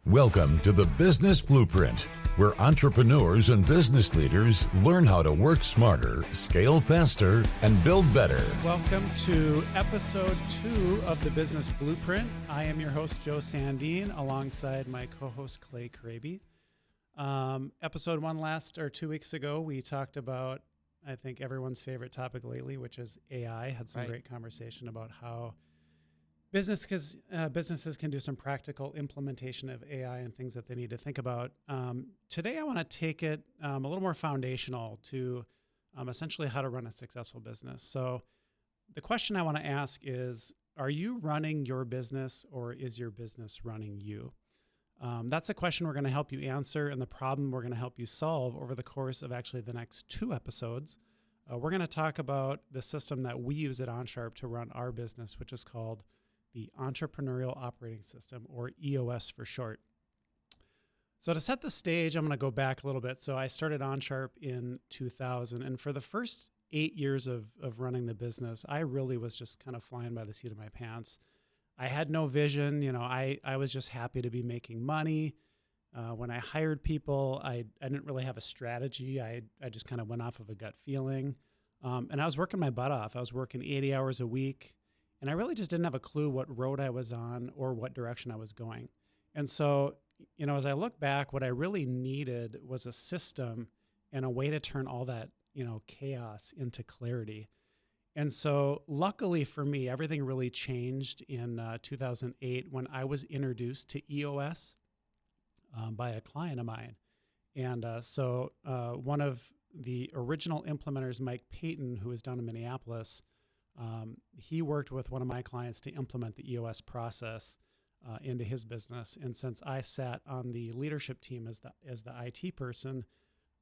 Welcome to the Business Blueprint, where entrepreneurs and business leaders learn how to work smarter, scale faster, and build better. Welcome to episode 2 of the Business Blueprint. I am your host, Joe Sandine, alongside my co-host, Clay Kraby. Episode 1 2 weeks ago, we talked about, I think, everyone's favorite topic lately, which is AI. Had some great conversation about how businesses can do some practical implementation of AI and things that they need to think about. Today, I want to take it a little more foundational to essentially how to run a successful business. So the question I want to ask is, are you running your business or is your business running you? That's a question we're going to help you answer and the problem we're going to help you solve over the course of actually the next 2 episodes. We're going to talk about the system that we use at OnSharp to run our business, which is called the Entrepreneurial Operating System, or EOS for short. So to set the stage, I'm going to go back a little bit. So I started OnSharp in 2000, and for the first 8 years of running the business, I really was just kind of flying by the seat of my pants. I had no vision. I was just happy to be making money. When I hired people, I didn't really have a strategy. I just kind of went off of a gut feeling. And I was working my butt off. I was working 80 hours a week. And I really just didn't have a clue what road I was on or what direction I was going. And so, as I look back, what I really needed was a system and a way to turn all that, chaos into clarity. And so luckily for me, everything really changed in 2008 when I was introduced to EOS by a client of mine. And so one of the original implementers, Mike Payton, who was down in Minneapolis, he worked with one of my clients to implement the EOS process into his business. And since I sat on the leadership team as the IT person,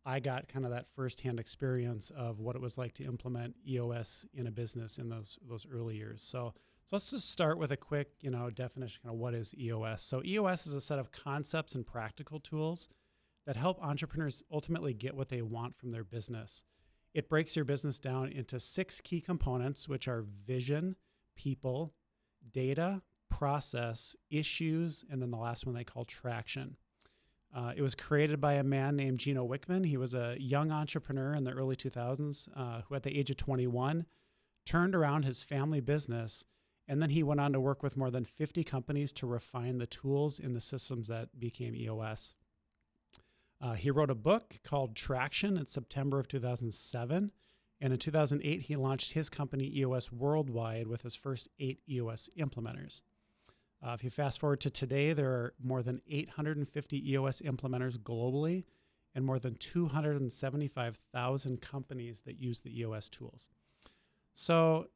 I got kind of that firsthand experience of what it was like to implement EOS in a business in those early years. So let's just start with a quick, definition of what is EOS. So EOS is a set of concepts and practical tools that help entrepreneurs ultimately get what they want from their business. It breaks your business down into 6 key components, which are vision, people, data, process, issues, and then the last one they call traction. It was created by a man named Gino Wickman. He was a young entrepreneur in the early 2000s who at the age of 21 turned around his family business, and then he went on to work with more than 50 companies to refine the tools in the systems that became EOS. He wrote a book called Traction in September of 2007. And in 2008, he launched his company EOS worldwide with his first 8 EOS implementers. If you fast forward to today, there are more than 850 EOS implementers globally and more than 275,000 companies that use the EOS tools. So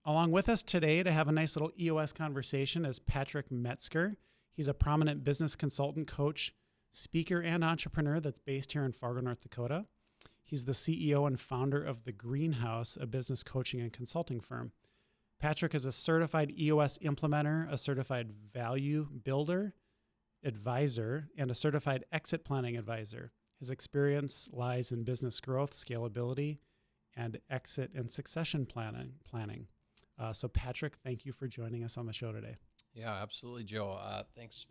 along with us today to have a nice little EOS conversation is Patrick Metzger. He's a prominent business consultant, coach, speaker, and entrepreneur that's based here in Fargo, North Dakota. He's the CEO and founder of The Greenhouse, a business coaching and consulting firm. Patrick is a certified EOS implementer, a certified value builder, advisor, and a certified exit planning advisor. His experience lies in business growth, scalability, and exit and succession planning. So Patrick, thank you for joining us on the show today. Yeah, absolutely, Joe. Thanks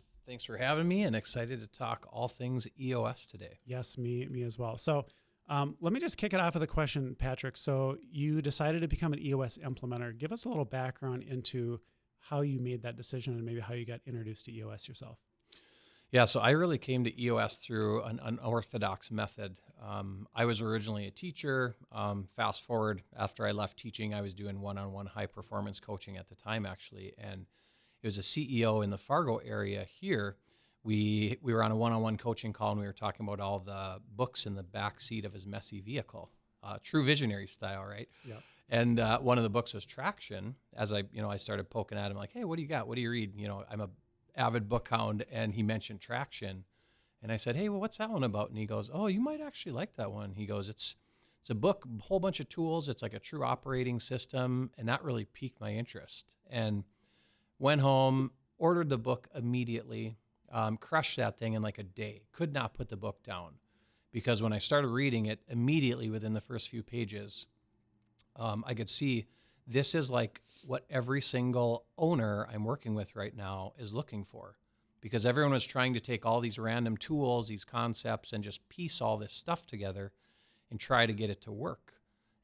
for having me, and excited to talk all things EOS today. Yes, me as well. So let me just kick it off with a question, Patrick. So you decided to become an EOS implementer. Give us a little background into how you made that decision and maybe how you got introduced to EOS yourself. Yeah, so I really came to EOS through an unorthodox method. I was originally a teacher. Fast forward, after I left teaching, I was doing one-on-one high-performance coaching at the time, actually, and it was a CEO in the Fargo area here. We were on a one-on-one coaching call, and we were talking about all the books in the back seat of his messy vehicle. True visionary style, right? Yep. And one of the books was Traction. As I started poking at him, like, hey, what do you got? What do you read? I'm a avid book hound, and he mentioned Traction. And I said, hey, well, what's that one about? And he goes, oh, you might actually like that one. He goes, it's a book, a whole bunch of tools. It's like a true operating system. And that really piqued my interest. And went home, ordered the book immediately, crushed that thing in like a day. Could not put the book down because when I started reading it, immediately within the first few pages, I could see this is like what every single owner I'm working with right now is looking for. because everyone was trying to take all these random tools, these concepts, and just piece all this stuff together and try to get it to work.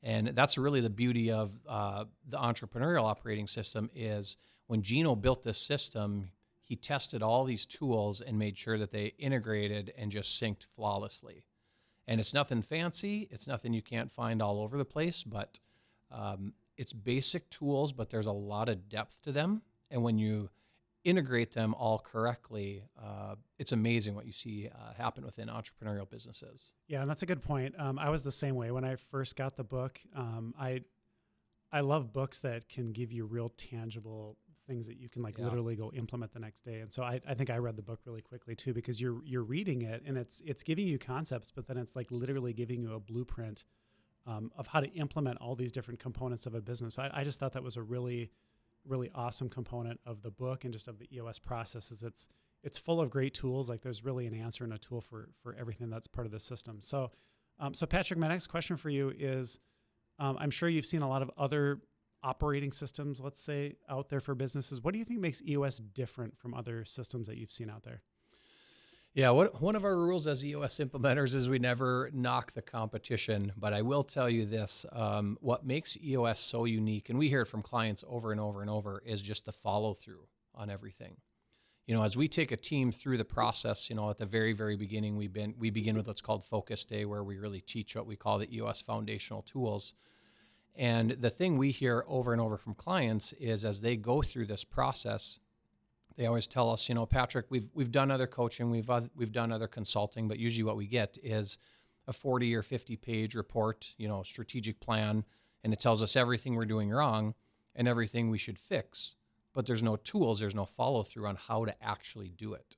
And that's really the beauty of the entrepreneurial operating system is when Gino built this system, he tested all these tools and made sure that they integrated and just synced flawlessly. And it's nothing fancy. It's nothing you can't find all over the place, but it's basic tools, but there's a lot of depth to them. And when you integrate them all correctly, it's amazing what you see happen within entrepreneurial businesses. Yeah, and that's a good point. I was the same way when I first got the book. I love books that can give you real tangible things that you can literally go implement the next day. And so I think I read the book really quickly too, because you're reading it and it's giving you concepts, but then it's like literally giving you a blueprint of how to implement all these different components of a business. So I just thought that was a really awesome component of the book and just of the EOS process. Is it's full of great tools. Like there's really an answer and a tool for everything that's part of the system. So Patrick, my next question for you is, I'm sure you've seen a lot of other operating systems, let's say, out there for businesses. What do you think makes EOS different from other systems that you've seen out there? Yeah, one of our rules as EOS implementers is we never knock the competition, but I will tell you this, what makes EOS so unique, and we hear it from clients over and over and over, is just the follow through on everything. As we take a team through the process, at the very, very beginning, we begin with what's called Focus Day, where we really teach what we call the EOS foundational tools. And the thing we hear over and over from clients is as they go through this process, they always tell us, Patrick, we've done other coaching, we've done other consulting, but usually what we get is a 40 or 50 page report, strategic plan, and it tells us everything we're doing wrong and everything we should fix. But there's no tools, there's no follow through on how to actually do it.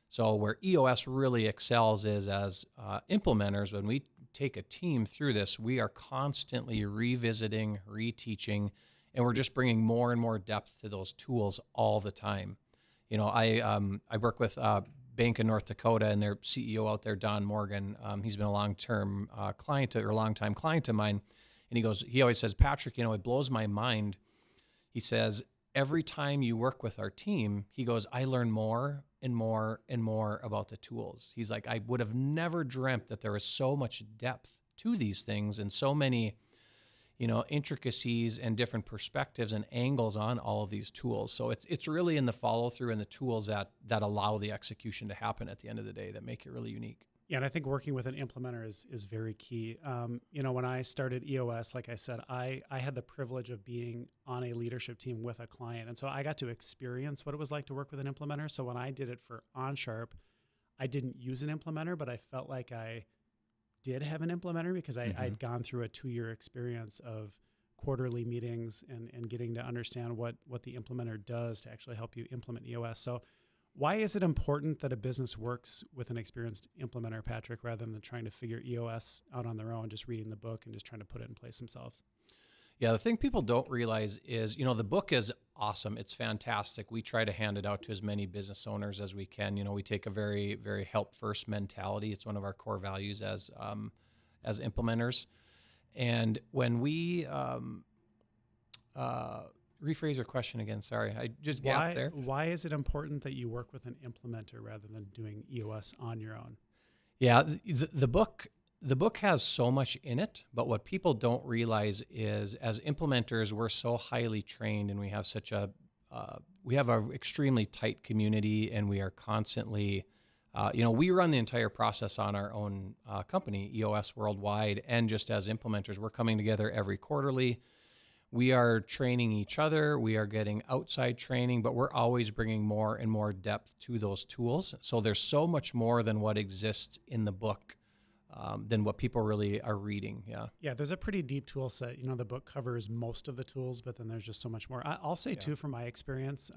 So where EOS really excels is as implementers, when we take a team through this, we are constantly revisiting, reteaching, and we're just bringing more and more depth to those tools all the time. I work with Bank in North Dakota and their CEO out there, Don Morgan. He's been a long-time client of mine, and he always says, Patrick, it blows my mind. He says, every time you work with our team, he goes, I learn more and more and more about the tools. He's like, I would have never dreamt that there was so much depth to these things and so many, intricacies and different perspectives and angles on all of these tools. So it's really in the follow through and the tools that allow the execution to happen at the end of the day that make it really unique. Yeah, and I think working with an implementer is very key. When I started EOS, like I said, I had the privilege of being on a leadership team with a client. And so I got to experience what it was like to work with an implementer. So when I did it for OnSharp, I didn't use an implementer, but I felt like I did have an implementer because I'd gone through a 2-year experience of quarterly meetings and getting to understand what the implementer does to actually help you implement EOS. So why is it important that a business works with an experienced implementer, Patrick, rather than trying to figure EOS out on their own, just reading the book and just trying to put it in place themselves? Yeah, the thing people don't realize is, the book is awesome. It's fantastic. We try to hand it out to as many business owners as we can. We take a very, very help-first mentality. It's one of our core values as implementers. And when we rephrase your question again. Sorry, I just gapped there. Why is it important that you work with an implementer rather than doing EOS on your own? Yeah, the book has so much in it, but what people don't realize is as implementers, we're so highly trained and we have we have an extremely tight community and we are constantly, we run the entire process on our own company, EOS Worldwide, and just as implementers, we're coming together every quarterly. We are training each other. We are getting outside training, but we're always bringing more and more depth to those tools. So there's so much more than what exists in the book than what people really are reading. Yeah, there's a pretty deep tool set. The book covers most of the tools, but then there's just so much more. I'll say too, from my experience,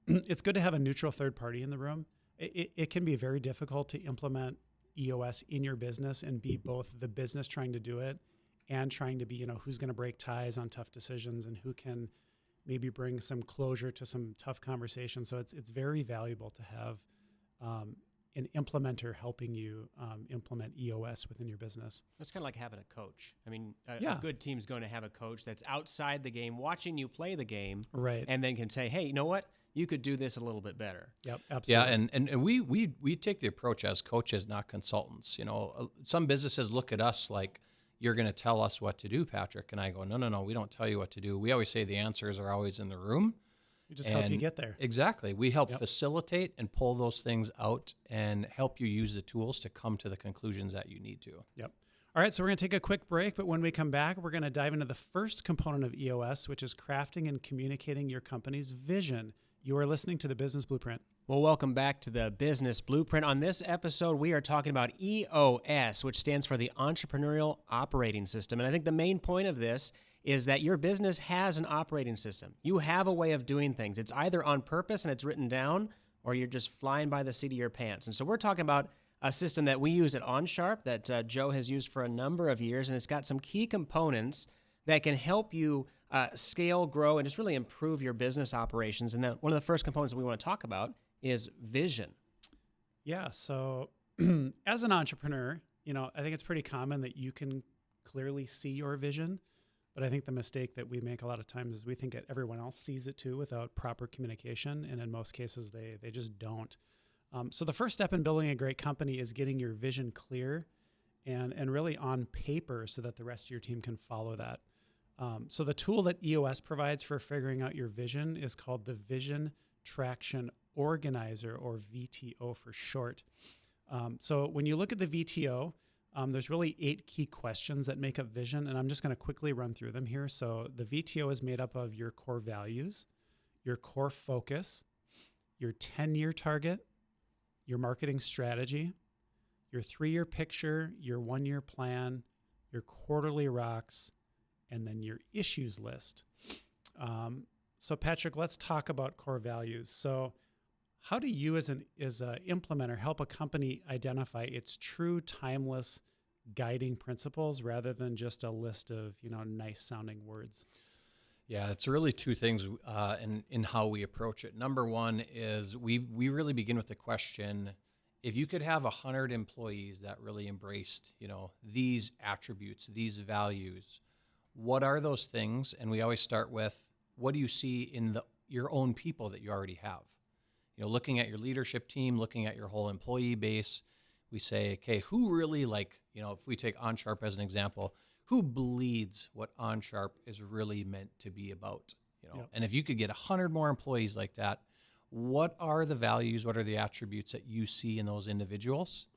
it's good to have a neutral third party in the room. It can be very difficult to implement EOS in your business and be both the business trying to do it and trying to be, who's going to break ties on tough decisions and who can maybe bring some closure to some tough conversations. So it's very valuable to have an implementer helping you implement EOS within your business. It's kind of like having a coach. I mean, a good team's going to have a coach that's outside the game, watching you play the game, right? And then can say, hey, you know what? you could do this a little bit better. Yep, absolutely. Yeah, and we take the approach as coaches, not consultants. Some businesses look at us like, you're going to tell us what to do, Patrick. And I go, no, we don't tell you what to do. We always say the answers are always in the room. We just help you get there. Exactly. We help facilitate and pull those things out and help you use the tools to come to the conclusions that you need to. Yep. All right, so we're going to take a quick break, but when we come back, we're going to dive into the first component of EOS, which is crafting and communicating your company's vision. You are listening to the Business Blueprint. Well, welcome back to the Business Blueprint. On this episode, we are talking about EOS, which stands for the Entrepreneurial Operating System. And I think the main point of this is that your business has an operating system. You have a way of doing things. It's either on purpose and it's written down, or you're just flying by the seat of your pants. And so we're talking about a system that we use at OnSharp that Joe has used for a number of years, and it's got some key components that can help you scale, grow, and just really improve your business operations. And then one of the first components that we want to talk about is vision. Yeah, so as an entrepreneur, I think it's pretty common that you can clearly see your vision, but I think the mistake that we make a lot of times is we think that everyone else sees it too without proper communication, and in most cases they just don't. So the first step in building a great company is getting your vision clear and really on paper so that the rest of your team can follow that. So the tool that EOS provides for figuring out your vision is called the Vision Traction Organizer, or VTO for short. So when you look at the VTO, there's really 8 key questions that make up vision, and I'm just going to quickly run through them here. So the VTO is made up of your core values, your core focus, your 10-year target, your marketing strategy, your 3-year picture, your 1-year plan, your quarterly rocks, and then your issues list. So Patrick, let's talk about core values. So how do you as an implementer help a company identify its true timeless guiding principles rather than just a list of, nice sounding words? Yeah, it's really 2 things in how we approach it. Number one is we really begin with the question, if you could have 100 employees that really embraced, these attributes, these values, what are those things? And we always start with, what do you see in your own people that you already have? Looking at your leadership team, looking at your whole employee base, we say, okay, who really if we take OnSharp as an example, who bleeds what OnSharp is really meant to be about? Yep. And if you could get 100 more employees like that, what are the values, what are the attributes that you see in those individuals?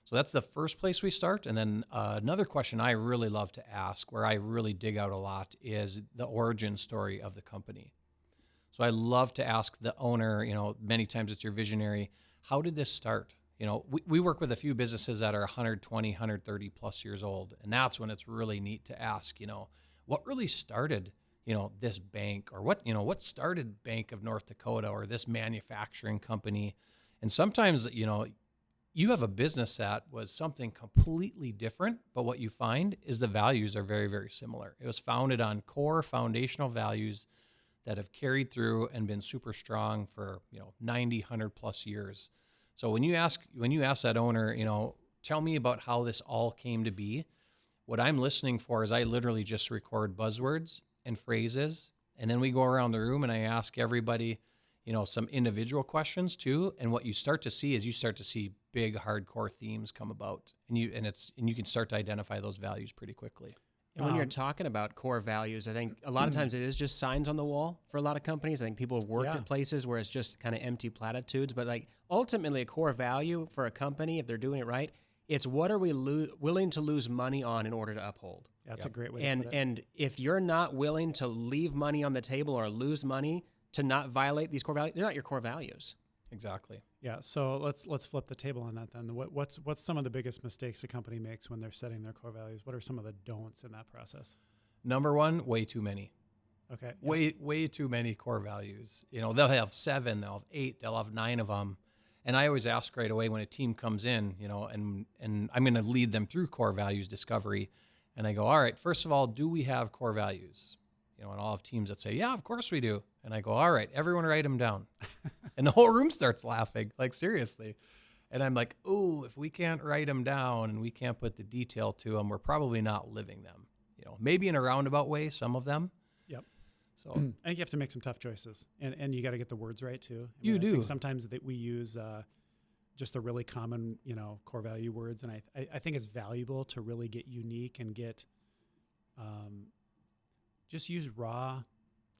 So that's the first place we start. And then another question I really love to ask, where I really dig out a lot, is the origin story of the company. So I love to ask the owner, many times it's your visionary, how did this start? We work with a few businesses that are 120, 130 plus years old. And that's when it's really neat to ask, what really started, this bank, or what started Bank of North Dakota, or this manufacturing company? And sometimes, you have a business that was something completely different, but what you find is the values are very, very similar. It was founded on core foundational values that have carried through and been super strong for 90, 100 plus years. So when you ask that owner, tell me about how this all came to be, what I'm listening for is I literally just record buzzwords and phrases, and then we go around the room and I ask everybody, some individual questions too. And what you start to see is big hardcore themes come about, and you can start to identify those values pretty quickly. And when you're talking about core values, I think a lot of times it is just signs on the wall for a lot of companies. I think people have worked at places where it's just kind of empty platitudes, but ultimately a core value for a company, if they're doing it right, it's what are we willing to lose money on in order to uphold. That's a great way to put it. And if you're not willing to leave money on the table or lose money to not violate these core values, they're not your core values. Exactly. Yeah. So let's flip the table on that then. What's some of the biggest mistakes a company makes when they're setting their core values? What are some of the don'ts in that process? Number one, way too many. Okay. Way too many core values. They'll have 7, they'll have 8, they'll have 9 of them. And I always ask right away when a team comes in, and I'm going to lead them through core values discovery. And I go, all right, first of all, do we have core values? And I'll have teams that say, yeah, of course we do. And I go, all right, everyone write them down. And the whole room starts laughing, seriously. And I'm like, ooh, if we can't write them down and we can't put the detail to them, we're probably not living them. Maybe in a roundabout way, some of them. Yep. So I think you have to make some tough choices, and you got to get the words right too. I You I think do. sometimes that we use just the really common, core value words, and I think it's valuable to really get unique and get just use raw.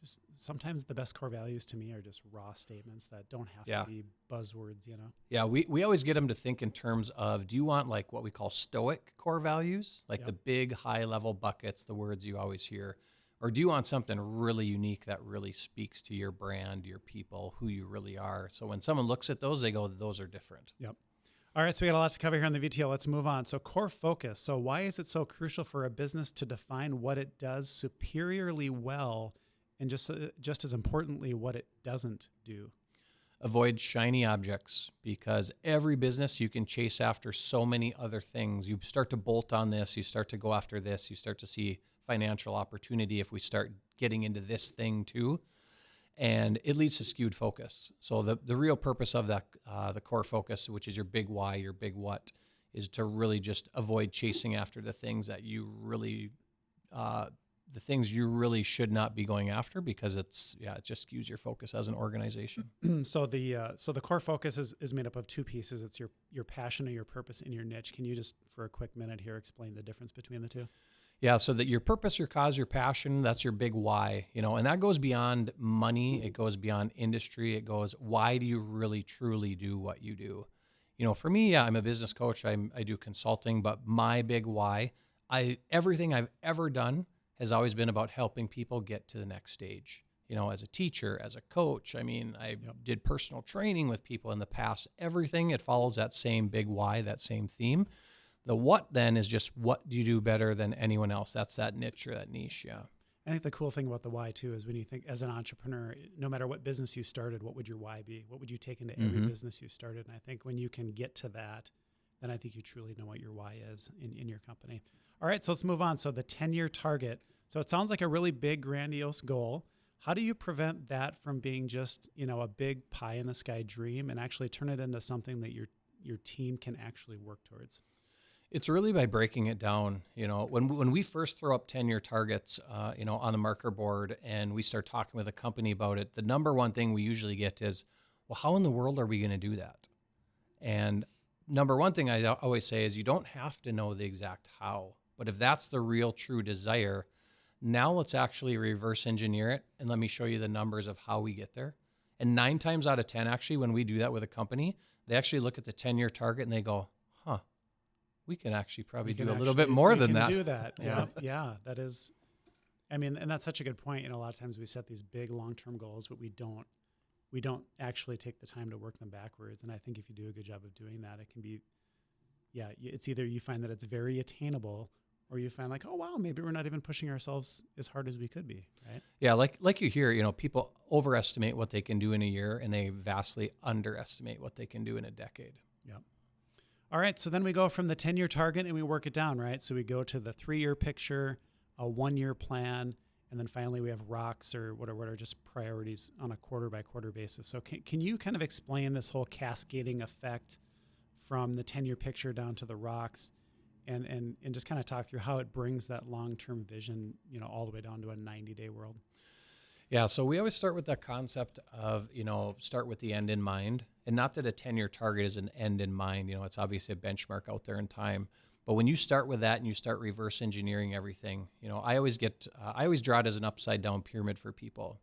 Just sometimes the best core values to me are just raw statements that don't have Yeah. to be buzzwords. Yeah, we always get them to think in terms of, do you want like what we call stoic core values, like Yep. the big high level buckets, the words you always hear, or do you want something really unique that really speaks to your brand, your people, who you really are? So when someone looks at those, they go, those are different. Yep. All right, so we got a lot to cover here on the VTL. Let's move on. So core focus. So why is it so crucial for a business to define what it does superiorly well, and just as importantly, what it doesn't do? Avoid shiny objects, because every business you can chase after so many other things. You start to bolt on this, you start to go after this, you start to see financial opportunity if we start getting into this thing too. And it leads to skewed focus. So the real purpose of that, the core focus, which is your big why, your big what, is to really just avoid chasing after the things that you really, the things you really should not be going after, because it just skews your focus as an organization. So the core focus is made up of two pieces. It's your passion and your purpose in your niche. Can you just for a quick minute here explain the difference between the two? Yeah, so that your purpose, your cause, your passion, that's your big why, and that goes beyond money. It goes beyond industry. It goes, why do you really, truly do what you do? For me, yeah, I'm a business coach. I do consulting, but my big why, everything I've ever done has always been about helping people get to the next stage. As a teacher, as a coach, I did personal training with people in the past. Everything, it follows that same big why, that same theme. The what then is just, what do you do better than anyone else? That's that niche or that niche, yeah. I think the cool thing about the why too is when you think as an entrepreneur, no matter what business you started, what would your why be? What would you take into every business you started? And I think when you can get to that, then I think you truly know what your why is in your company. All right, so let's move on. So the 10-year target. So it sounds like a really big, grandiose goal. How do you prevent that from being just, a big pie in the sky dream and actually turn it into something that your team can actually work towards? It's really by breaking it down. When we first throw up 10-year targets, on the marker board, and we start talking with a company about it, the number one thing we usually get is, well, how in the world are we going to do that? And number one thing I always say is, you don't have to know the exact how, but if that's the real true desire, now let's actually reverse engineer it, and let me show you the numbers of how we get there. And 9 times out of 10, actually, when we do that with a company, they actually look at the 10-year target and they go, we can actually probably do a little bit more than that. We can do that. Yeah. That is, and that's such a good point. A lot of times we set these big long-term goals, but we don't actually take the time to work them backwards. And I think if you do a good job of doing that, it can be, it's either you find that it's very attainable, or you find like, oh, wow, maybe we're not even pushing ourselves as hard as we could be, right? Yeah, like you hear, people overestimate what they can do in a year, and they vastly underestimate what they can do in a decade. Yep. All right, so then we go from the 10-year target and we work it down, right? So we go to the 3-year picture, a 1-year plan, and then finally we have rocks, or what are just priorities on a quarter-by-quarter basis. So can you kind of explain this whole cascading effect from the 10-year picture down to the rocks, and just kind of talk through how it brings that long-term vision, all the way down to a 90-day world? Yeah, so we always start with that concept of, start with the end in mind. And not that a 10-year target is an end in mind, it's obviously a benchmark out there in time. But when you start with that and you start reverse engineering everything, I always draw it as an upside down pyramid for people,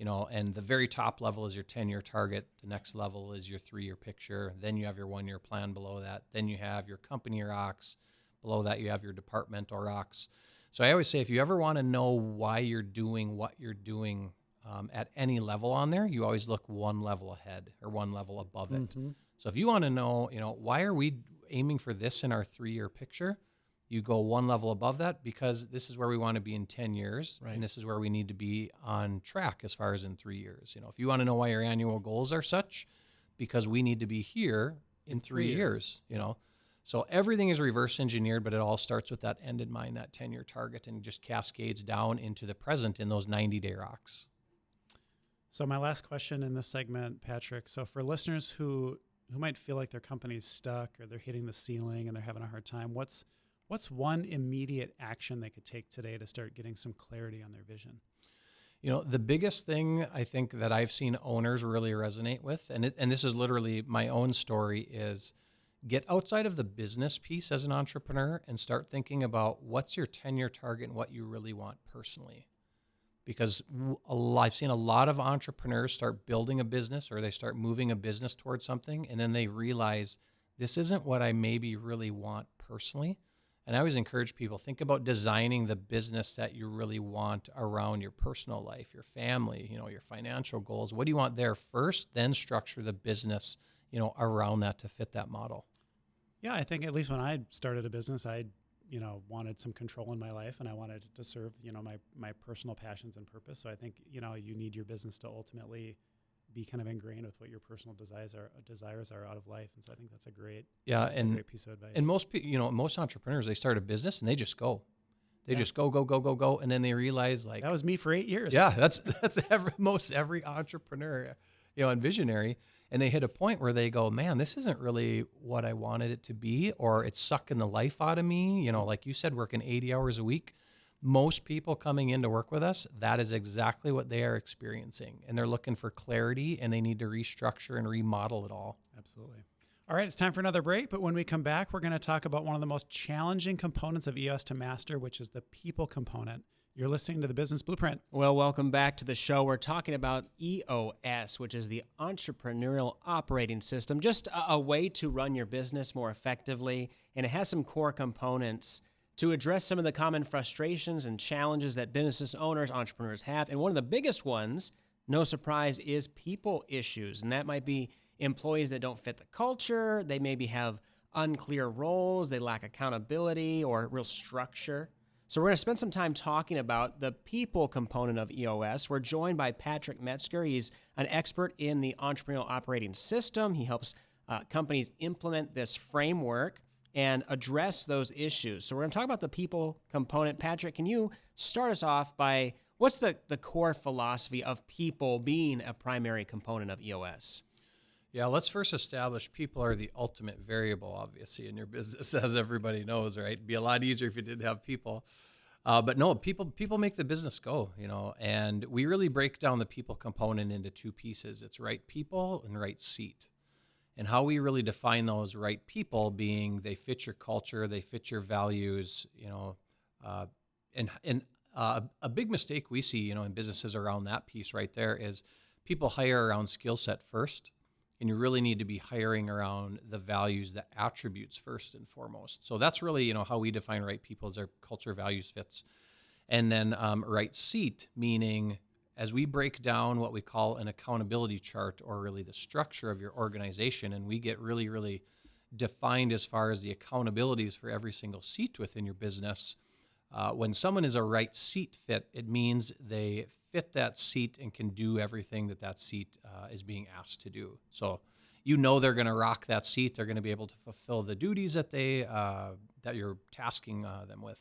and the very top level is your 10-year target. The next level is your 3-year picture. Then you have your 1-year plan below that. Then you have your company rocks. Below that, you have your departmental rocks. So I always say, if you ever want to know why you're doing what you're doing at any level on there, you always look one level ahead or one level above it. So if you want to know, why are we aiming for this in our 3-year picture, you go one level above that, because this is where we want to be in 10 years, right, and this is where we need to be on track as far as in 3 years. If you want to know why your annual goals are such, because we need to be here in 3 years, So everything is reverse engineered, but it all starts with that end in mind, that 10-year target, and just cascades down into the present in those 90-day rocks. So my last question in this segment, Patrick, so for listeners who might feel like their company's stuck, or they're hitting the ceiling and they're having a hard time, what's one immediate action they could take today to start getting some clarity on their vision? The biggest thing I think that I've seen owners really resonate with, and this is literally my own story, is get outside of the business piece as an entrepreneur and start thinking about what's your 10-year target and what you really want personally. Because I've seen a lot of entrepreneurs start building a business, or they start moving a business towards something, and then they realize this isn't what I maybe really want personally. And I always encourage people, think about designing the business that you really want around your personal life, your family, your financial goals. What do you want there first? Then structure the business, around that to fit that model. Yeah, I think at least when I started a business, I wanted some control in my life, and I wanted it to serve, my personal passions and purpose. So I think, you need your business to ultimately be kind of ingrained with what your personal desires are out of life. And so I think that's a great, a great piece of advice. And most entrepreneurs, they start a business and they just go. They just go. And then they realize, like, that was me for 8 years. Yeah, that's every entrepreneur, and visionary. And they hit a point where they go, man, this isn't really what I wanted it to be, or it's sucking the life out of me. Like you said, working 80 hours a week. Most people coming in to work with us, that is exactly what they are experiencing. And they're looking for clarity, and they need to restructure and remodel it all. Absolutely. All right, it's time for another break. But when we come back, we're going to talk about one of the most challenging components of EOS to master, which is the people component. You're listening to the Business Blueprint. Well, welcome back to the show. We're talking about EOS, which is the Entrepreneurial Operating System, just a way to run your business more effectively. And it has some core components to address some of the common frustrations and challenges that business owners, entrepreneurs have. And one of the biggest ones, no surprise, is people issues. And that might be employees that don't fit the culture. They maybe have unclear roles. They lack accountability or real structure. So we're going to spend some time talking about the people component of EOS. We're joined by Patrick Metzger. He's an expert in the Entrepreneurial Operating System. He helps companies implement this framework and address those issues. So we're going to talk about the people component. Patrick, can you start us off by what's the core philosophy of people being a primary component of EOS? Yeah, let's first establish people are the ultimate variable, obviously, in your business, as everybody knows, right? It'd be a lot easier if you didn't have people. But no, people make the business go, and we really break down the people component into two pieces. It's right people and right seat. And how we really define those right people being they fit your culture, they fit your values, and a big mistake we see, in businesses around that piece right there is people hire around skill set first, and you really need to be hiring around the values, the attributes first and foremost. So that's really, how we define right people as their culture, values, fits. And then right seat, meaning as we break down what we call an accountability chart, or really the structure of your organization, and we get really, really defined as far as the accountabilities for every single seat within your business. When someone is a right seat fit, it means they fit that seat and can do everything that seat is being asked to do. So they're going to rock that seat. They're going to be able to fulfill the duties that that you're tasking them with.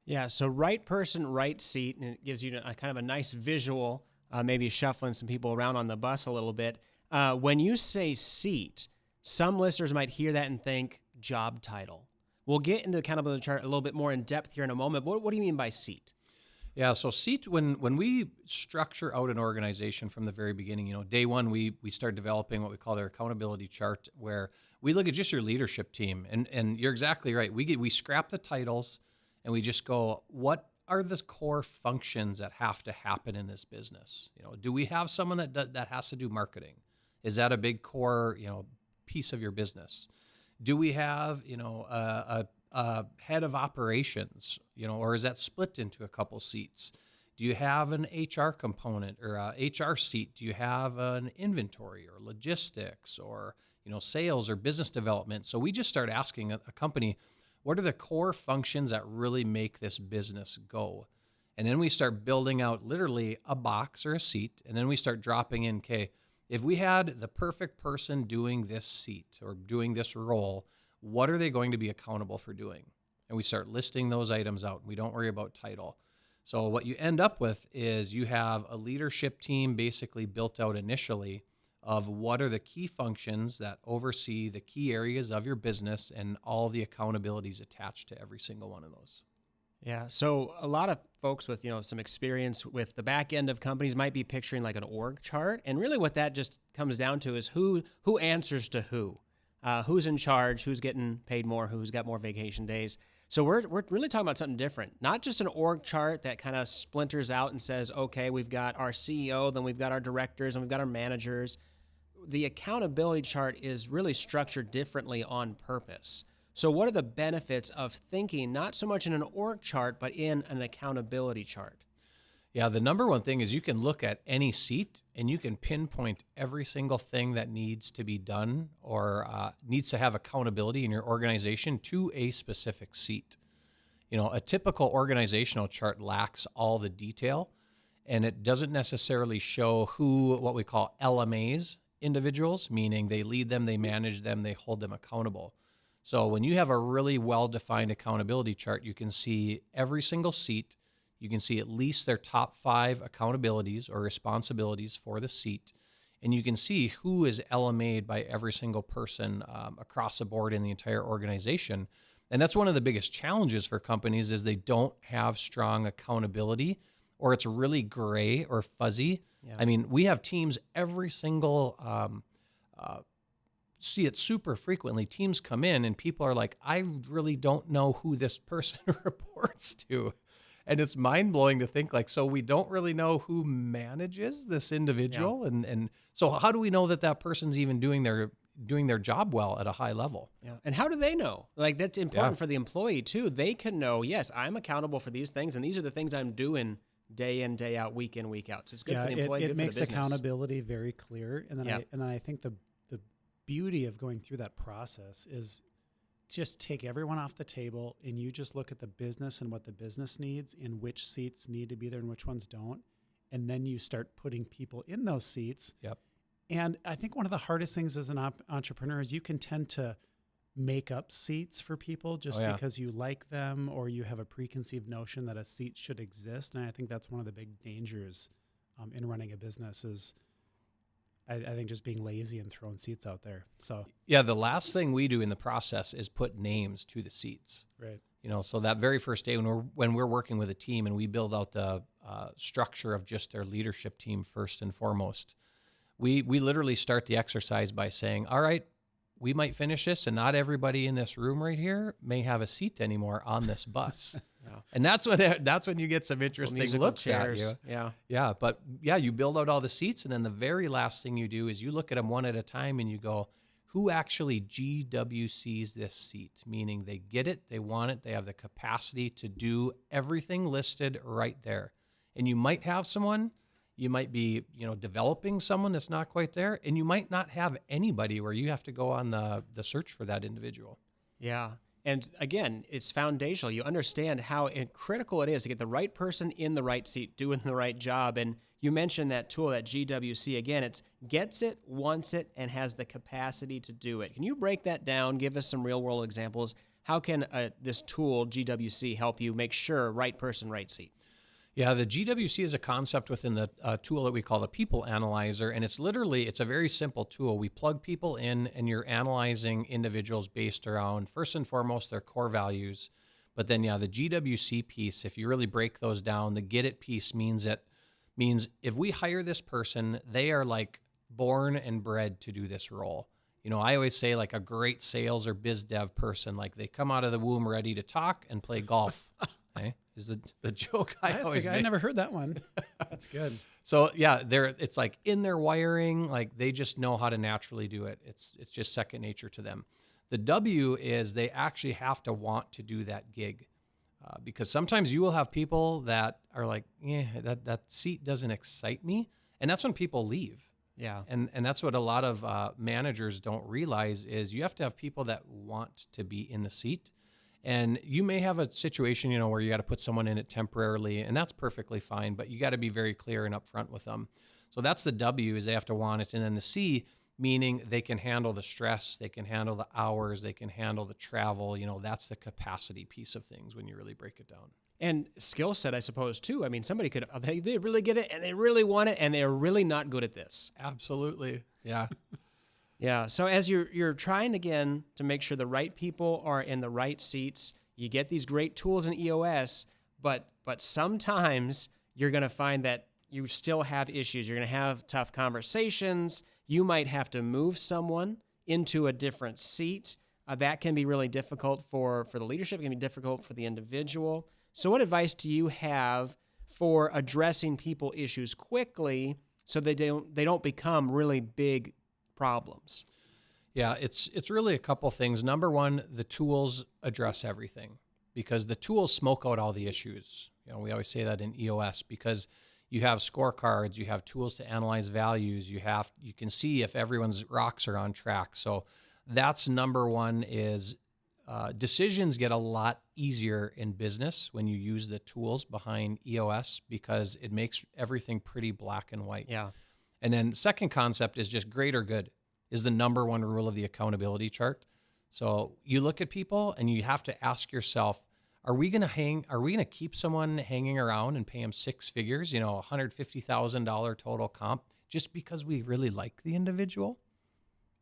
Yeah, so right person, right seat, and it gives you a kind of a nice visual, maybe shuffling some people around on the bus a little bit. When you say seat, some listeners might hear that and think job title. We'll get into kind of the chart a little bit more in depth here in a moment. What do you mean by seat? Yeah, so seat, when we structure out an organization from the very beginning, day one, we start developing what we call their accountability chart, where we look at just your leadership team. And you're exactly right. We scrap the titles, and we just go, what are the core functions that have to happen in this business? Do we have someone that has to do marketing? Is that a big core, piece of your business? Do we have, a head of operations, or is that split into a couple seats? Do you have an HR component or a HR seat? Do you have an inventory or logistics or, sales or business development? So we just start asking a company, what are the core functions that really make this business go? And then we start building out literally a box or a seat. And then we start dropping in, okay, if we had the perfect person doing this seat or doing this role, what are they going to be accountable for doing? And we start listing those items out. We don't worry about title. So what you end up with is you have a leadership team basically built out initially of what are the key functions that oversee the key areas of your business and all the accountabilities attached to every single one of those. Yeah. So a lot of folks with, some experience with the back end of companies might be picturing like an org chart. And really what that just comes down to is who answers to who, who's in charge, who's getting paid more, who's got more vacation days. So we're really talking about something different, not just an org chart that kind of splinters out and says, okay, we've got our CEO, then we've got our directors, and we've got our managers. The accountability chart is really structured differently on purpose. So what are the benefits of thinking not so much in an org chart, but in an accountability chart? Yeah, the number one thing is you can look at any seat and you can pinpoint every single thing that needs to be done or needs to have accountability in your organization to a specific seat. A typical organizational chart lacks all the detail, and it doesn't necessarily show what we call LMAs, individuals, meaning they lead them, they manage them, they hold them accountable. So when you have a really well-defined accountability chart, you can see every single seat. You can see at least their top 5 accountabilities or responsibilities for the seat. And you can see who is LMA'd by every single person across the board in the entire organization. And that's one of the biggest challenges for companies is they don't have strong accountability, or it's really gray or fuzzy. Yeah. I mean, we have teams, every single, see it super frequently. Teams come in and people are like, I really don't know who this person reports to. And it's mind-blowing to think like, so we don't really know who manages this individual. Yeah. And so how do we know that person's even doing their job well at a high level? Yeah. And how do they know? Like, that's important for the employee too. They can know, yes, I'm accountable for these things, and these are the things I'm doing day in, day out, week in, week out. So it's good for the employee, it makes accountability very clear. And then I think the beauty of going through that process is just take everyone off the table and you just look at the business and what the business needs and which seats need to be there and which ones don't. And then you start putting people in those seats. Yep. And I think one of the hardest things as an entrepreneur is you can tend to make up seats for people just because you like them or you have a preconceived notion that a seat should exist. And I think that's one of the big dangers in running a business is I think just being lazy and throwing seats out there. So yeah, the last thing we do in the process is put names to the seats. Right. So that very first day when we're working with a team and we build out the structure of just their leadership team first and foremost, we literally start the exercise by saying, all right, we might finish this and not everybody in this room right here may have a seat anymore on this bus. And that's when you get some interesting looks at you. Yeah. But you build out all the seats, and then the very last thing you do is you look at them one at a time and you go, who actually GWCs this seat? Meaning they get it, they want it, they have the capacity to do everything listed right there. And you might have someone, you might be, developing someone that's not quite there, and you might not have anybody where you have to go on the search for that individual. Yeah. And again, it's foundational. You understand how critical it is to get the right person in the right seat, doing the right job. And you mentioned that tool, that GWC. Again, it's gets it, wants it, and has the capacity to do it. Can you break that down? Give us some real-world examples. How can this tool, GWC, help you make sure right person, right seat? Yeah, the GWC is a concept within the tool that we call the People Analyzer, and it's a very simple tool. We plug people in, and you're analyzing individuals based around, first and foremost, their core values. But then, the GWC piece, if you really break those down, the get it piece means if we hire this person, they are like born and bred to do this role. I always say like a great sales or biz dev person, like they come out of the womb ready to talk and play golf. Okay? Is the joke I always make. I never heard that one. That's good. So it's like in their wiring, like they just know how to naturally do it. It's just second nature to them. The W is they actually have to want to do that gig, because sometimes you will have people that are like, that seat doesn't excite me, and that's when people leave. Yeah, and that's what a lot of managers don't realize is you have to have people that want to be in the seat. And you may have a situation, where you got to put someone in it temporarily, and that's perfectly fine, but you got to be very clear and upfront with them. So that's the W, is they have to want it. And then the C, meaning they can handle the stress, they can handle the hours, they can handle the travel. That's the capacity piece of things when you really break it down. And skill set, I suppose, too. I mean, somebody could, they really get it and they really want it and they're really not good at this. Absolutely. Yeah. Yeah. So as you're trying again to make sure the right people are in the right seats, You get these great tools in EOS, but sometimes you're going to find that you still have issues. You're going to have tough conversations. You might have to move someone into a different seat. That can be really difficult for the leadership. It can be difficult for the individual. So what advice do you have for addressing people issues quickly so they don't become really big problems? Yeah, it's really a couple things. Number one, the tools address everything because the tools smoke out all the issues. We always say that in EOS because you have scorecards, you have tools to analyze values, you can see if everyone's rocks are on track. So that's number one is decisions get a lot easier in business when you use the tools behind EOS because it makes everything pretty black and white. Yeah. And then second concept is just greater good is the number one rule of the accountability chart. So you look at people and you have to ask yourself, are we going to keep someone hanging around and pay them six figures, $150,000 total comp just because we really like the individual?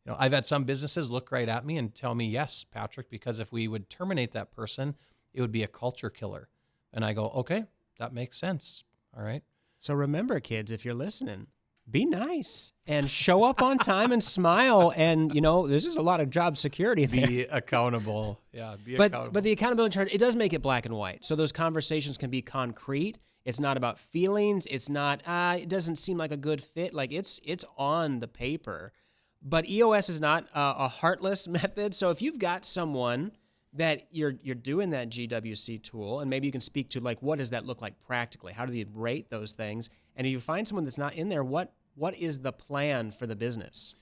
I've had some businesses look right at me and tell me, yes, Patrick, because if we would terminate that person, it would be a culture killer. And I go, okay, that makes sense. All right. So remember, kids, if you're listening, be nice and show up on time and smile. And, there's just a lot of job security there. Be accountable. Yeah, accountable. But the accountability chart, it does make it black and white. So those conversations can be concrete. It's not about feelings. It's not, it doesn't seem like a good fit. Like it's on the paper. But EOS is not a heartless method. So if you've got someone that you're doing that GWC tool, and maybe you can speak to like, what does that look like practically? How do you rate those things? And if you find someone that's not in there, what is the plan for the business?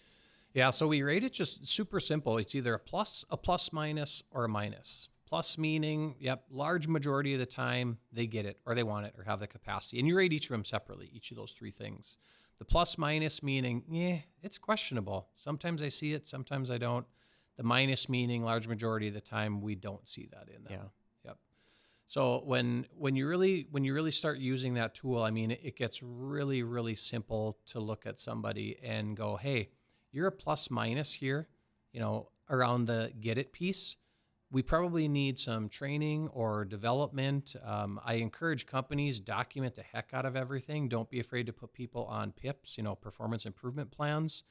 Yeah, so we rate it just super simple. It's either a plus minus, or a minus. Plus meaning, large majority of the time they get it or they want it or have the capacity. And you rate each of them separately, each of those three things. The plus minus meaning, it's questionable. Sometimes I see it, sometimes I don't. The minus meaning large majority of the time we don't see that in them. Yeah. Yep. So when you really start using that tool, I mean, it gets really, really simple to look at somebody and go, hey, you're a plus minus here, around the get it piece. We probably need some training or development. I encourage companies, document the heck out of everything. Don't be afraid to put people on PIPs, performance improvement plans.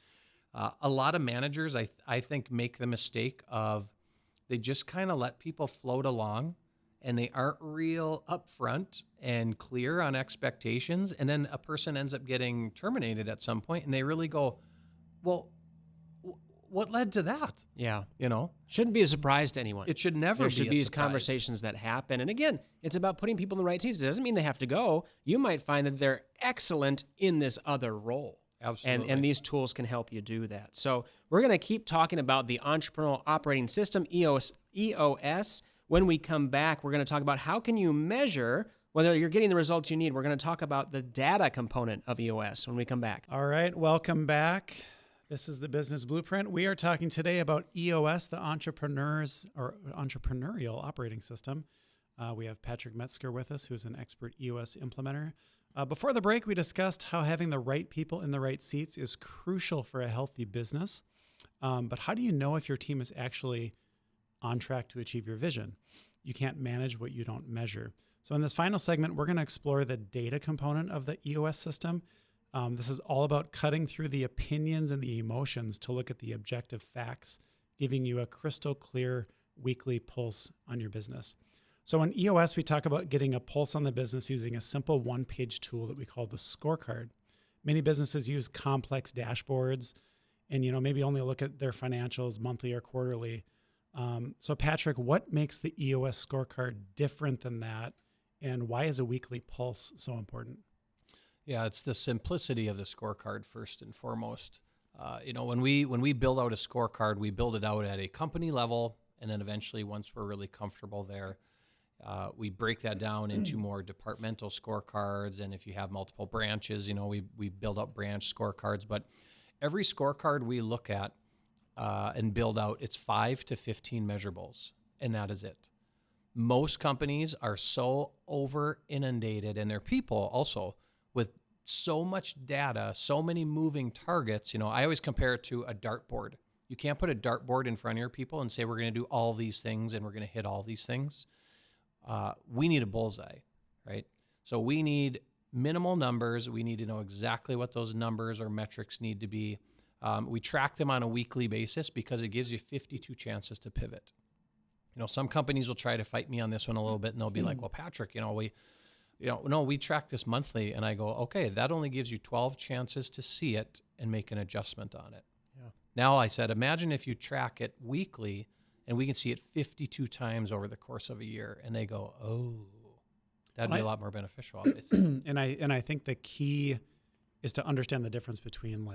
A lot of managers, I think, make the mistake of they just kind of let people float along and they aren't real upfront and clear on expectations. And then a person ends up getting terminated at some point and they really go, well, what led to that? Yeah. Shouldn't be a surprise to anyone. It should never be a surprise. There should be these conversations that happen. And again, it's about putting people in the right seats. It doesn't mean they have to go. You might find that they're excellent in this other role. Absolutely. And these tools can help you do that. So we're going to keep talking about the Entrepreneurial Operating System, EOS. When we come back, we're going to talk about how can you measure whether you're getting the results you need. We're going to talk about the data component of EOS when we come back. All right, welcome back. This is the Business Blueprint. We are talking today about EOS, the Entrepreneurial Operating System. We have Patrick Metzger with us, who's an expert EOS implementer. Before the break, we discussed how having the right people in the right seats is crucial for a healthy business. But how do you know if your team is actually on track to achieve your vision? You can't manage what you don't measure. So in this final segment, we're going to explore the data component of the EOS system. This is all about cutting through the opinions and the emotions to look at the objective facts, giving you a crystal clear weekly pulse on your business. So in EOS, we talk about getting a pulse on the business using a simple one-page tool that we call the scorecard. Many businesses use complex dashboards and maybe only look at their financials monthly or quarterly. So Patrick, what makes the EOS scorecard different than that, and why is a weekly pulse so important? Yeah, it's the simplicity of the scorecard first and foremost. When we build out a scorecard, we build it out at a company level, and then eventually, once we're really comfortable there, we break that down into more departmental scorecards. And if you have multiple branches, we build up branch scorecards. But every scorecard we look at and build out, it's 5 to 15 measurables, and that is it. Most companies are so over inundated, and their people also, with so much data, so many moving targets. I always compare it to a dartboard. You can't put a dartboard in front of your people and say, we're going to do all these things and we're going to hit all these things. we need a bullseye, right? So we need minimal numbers. We need to know exactly what those numbers or metrics need to be. We track them on a weekly basis because it gives you 52 chances to pivot. Some companies will try to fight me on this one a little bit, and they'll be like, well, Patrick, we track this monthly. And I go, okay, that only gives you 12 chances to see it and make an adjustment on it. Yeah. Now I said, imagine if you track it weekly and we can see it 52 times over the course of a year. And they go, oh, that'd be a lot more beneficial, obviously. And I think the key is to understand the difference between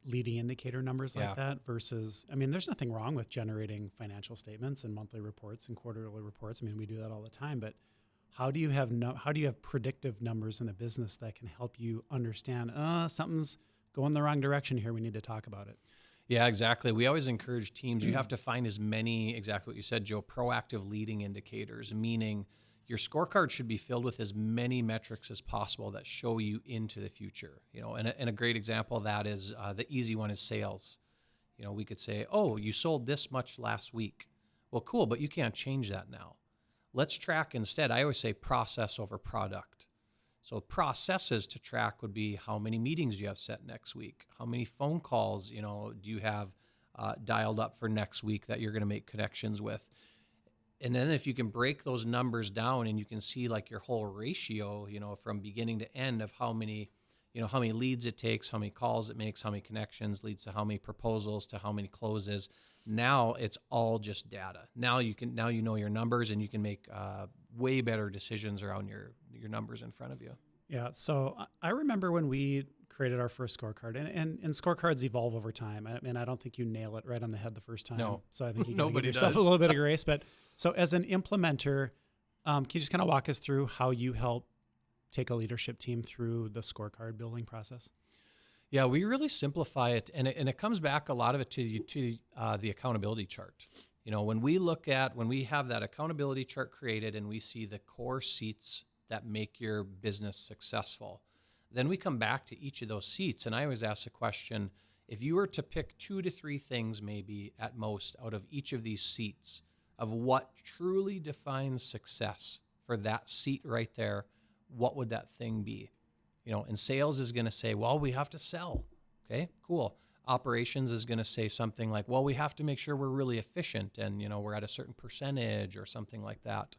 leading indicator numbers like that versus, there's nothing wrong with generating financial statements and monthly reports and quarterly reports. We do that all the time, but how do you have predictive numbers in a business that can help you understand, something's going the wrong direction here. We need to talk about it. Yeah, exactly. We always encourage teams, you have to find as many, exactly what you said, Joe, proactive leading indicators, meaning your scorecard should be filled with as many metrics as possible that show you into the future. And a great example of that is the easy one is sales. We could say, oh, you sold this much last week. Well, cool, but you can't change that now. Let's track instead. I always say process over product. So processes to track would be how many meetings you have set next week, how many phone calls do you have dialed up for next week that you're going to make connections with. And then if you can break those numbers down and you can see your whole ratio, from beginning to end of how many leads it takes, how many calls it makes, how many connections leads to how many proposals to how many closes. Now it's all just data. Now you know your numbers and you can make way better decisions around your numbers in front of you. Yeah. So I remember when we created our first scorecard, and scorecards evolve over time. I don't think you nail it right on the head the first time. No. So I think you Nobody give yourself does. a little bit of grace. But so as an implementer, can you just kind of walk us through how you help take a leadership team through the scorecard building process? Yeah, we really simplify it, and it comes back a lot of it to the accountability chart. When we have that accountability chart created and we see the core seats that make your business successful, then we come back to each of those seats. And I always ask the question, if you were to pick 2 to 3 things maybe at most out of each of these seats of what truly defines success for that seat right there, what would that thing be? And sales is going to say, well, we have to sell. Okay, cool. Operations is going to say something like, well, we have to make sure we're really efficient and, we're at a certain percentage or something like that.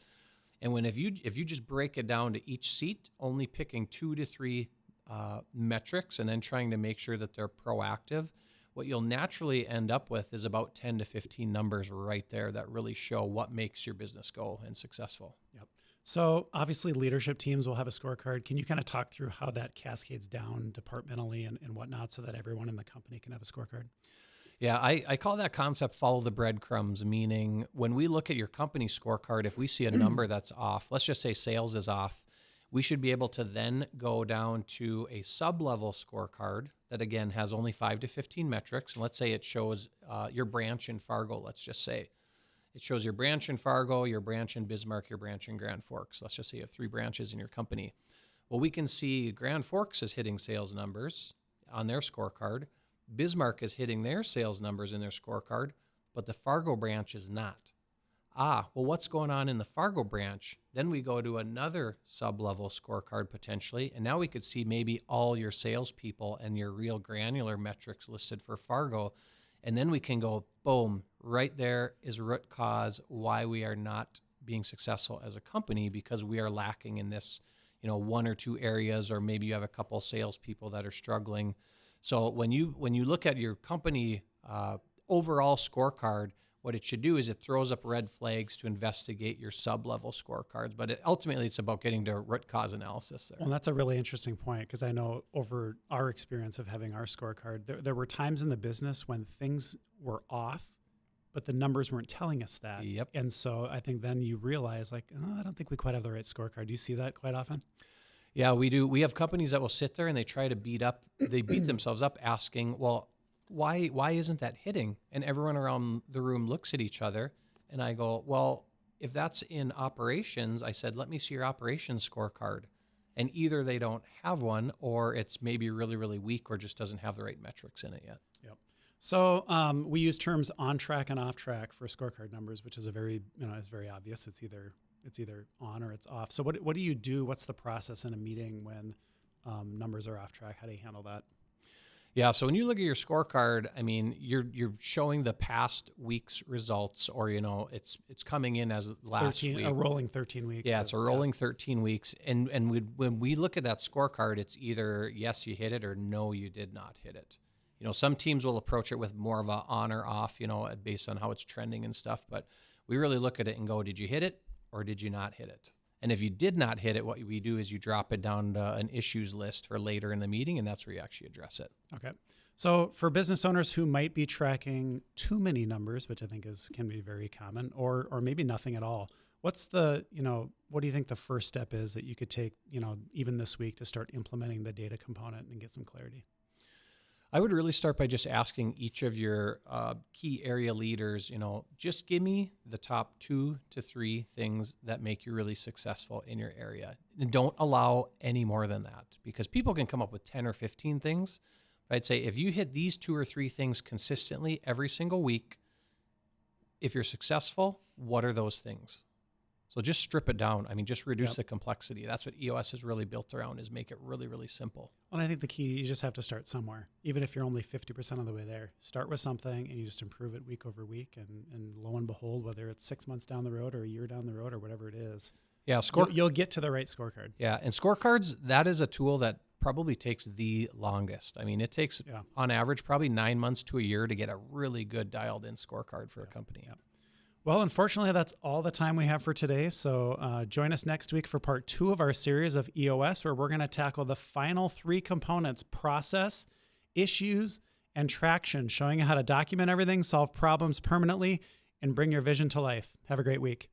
And if you just break it down to each seat, only picking 2 to 3 metrics and then trying to make sure that they're proactive, what you'll naturally end up with is about 10 to 15 numbers right there that really show what makes your business go and successful. Yep. So obviously leadership teams will have a scorecard. Can you kind of talk through how that cascades down departmentally and whatnot so that everyone in the company can have a scorecard? Yeah, I call that concept follow the breadcrumbs, meaning when we look at your company scorecard, if we see a number that's off, let's just say sales is off, we should be able to then go down to a sub-level scorecard that, again, has only 5 to 15 metrics. And let's say it shows your branch in Fargo, let's just say. It shows your branch in Fargo, your branch in Bismarck, your branch in Grand Forks. Let's just say you have 3 branches in your company. Well, we can see Grand Forks is hitting sales numbers on their scorecard. Bismarck is hitting their sales numbers in their scorecard, but the Fargo branch is not. Well, what's going on in the Fargo branch? Then we go to another sub-level scorecard potentially, and now we could see maybe all your salespeople and your real granular metrics listed for Fargo. And then we can go, boom, right there is root cause why we are not being successful as a company because we are lacking in this, 1 or 2 areas, or maybe you have a couple salespeople that are struggling. So when you look at your company overall scorecard, what it should do is it throws up red flags to investigate your sub-level scorecards. But ultimately, it's about getting to root cause analysis there. Well, that's a really interesting point because I know over our experience of having our scorecard, there were times in the business when things were off, but the numbers weren't telling us that. Yep. And so I think then you realize I don't think we quite have the right scorecard. Do you see that quite often? Yeah, we do. We have companies that will sit there and they try to beat themselves up asking, well, why isn't that hitting? And everyone around the room looks at each other and I go, well, if that's in operations, I said, let me see your operations scorecard. And either they don't have one or it's maybe really, really weak or just doesn't have the right metrics in it yet. Yep. So we use terms on track and off track for scorecard numbers, which is it's very obvious. It's either it's either on or it's off. So what do you do? What's the process in a meeting when numbers are off track? How do you handle that? Yeah, so when you look at your scorecard, I mean, you're showing the past week's results, or it's coming in as last week. A rolling 13 weeks. Yeah, it's a rolling 13 weeks, and when we look at that scorecard, it's either yes, you hit it, or no, you did not hit it. Some teams will approach it with more of a on or off, based on how it's trending and stuff. But we really look at it and go, did you hit it or did you not hit it? And if you did not hit it, what we do is you drop it down to an issues list for later in the meeting, and that's where you actually address it. Okay. So for business owners who might be tracking too many numbers, which I think can be very common, or maybe nothing at all, what's what do you think the first step is that you could take, even this week to start implementing the data component and get some clarity? I would really start by just asking each of your key area leaders, just give me the top 2 to 3 things that make you really successful in your area. And don't allow any more than that, because people can come up with 10 or 15 things. But I'd say if you hit these 2 or 3 things consistently every single week, if you're successful, what are those things? So just strip it down. I mean, just reduce the complexity. That's what EOS is really built around, is make it really, really simple. Well, I think the key, you just have to start somewhere. Even if you're only 50% of the way there, start with something and you just improve it week over week. And lo and behold, whether it's 6 months down the road or a year down the road or whatever it is, you'll get to the right scorecard. Yeah, and scorecards, that is a tool that probably takes the longest. I mean, it takes, on average, probably 9 months to a year to get a really good dialed-in scorecard for a company. Yeah. Well, unfortunately, that's all the time we have for today. So join us next week for part 2 of our series of EOS, where we're going to tackle the final 3 components: process, issues, and traction, showing you how to document everything, solve problems permanently, and bring your vision to life. Have a great week.